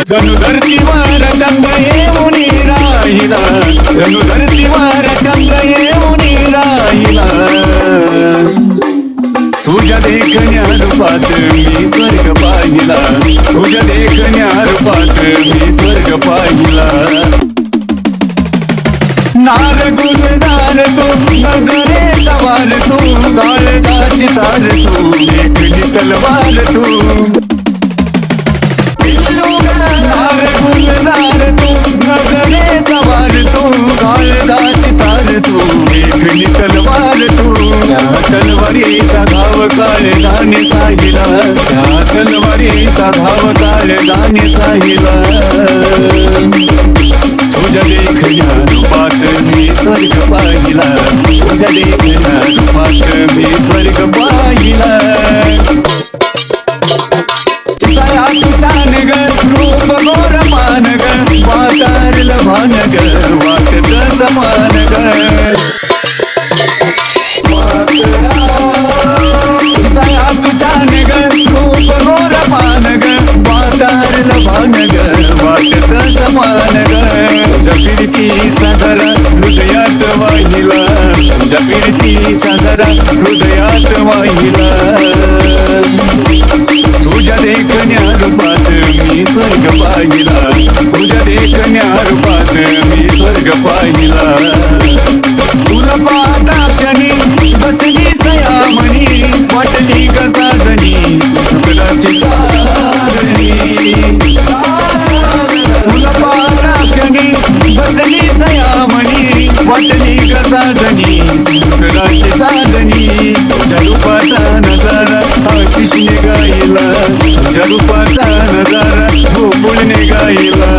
जणू धरतीवर चंद्र येऊन राहिला, जणू धरतीवर चंद्र येऊन राहिला. तुझ्या देखण्या रूपात मी स्वर्ग पाहिला, तुझ्या देखण्या रूपात मी स्वर्ग पाहिला. नार गुलजार तू, नजरेचा वार तू, काळजाची तार तू, देखणी तलवार तू. नार गुलजार तू, नजरेचा वार तू, काळजाची तार तू, देखणी तलवार तू. त्या तलवारीचा घाव काळजाने साहिला, त्या तलवारीचा घाव काळजाने साहिला. तुझ्या देखण्या रूपात मी स्वर्ग पाहिला, तुझ्या देखण्या रूपात मी स्वर्ग पाहिला. सया तुझान ग रूप गोर मान ग, वातारलं भान ग, वाटत समान ग. सया तुझान ग रूप गोर मान ग, वातारलं भान ग, वाटत समान ग. तुझ्या कीर्तीचा जरा हृदयात वाहिला, तुझ्या कीर्तीचा जरा हृदयात वाहिला. तुझ्या देखण्या रूपात मी स्वर्ग पाहिला, तुझ्या देखण्या रूपात मी स्वर्ग पाहिला. तुला पाहता क्षणी बसली सयामणी, वाटली कसा जणी शुक्राची सारणी. तुला पाहता क्षणी बसली सयामणी, वाटली कसा जणी शुक्राची चांदणी. तुझ्या रूपाचा नजारा आशिषने गायला, तुझ्या रूपाचा नजारा गोकुळने गायला.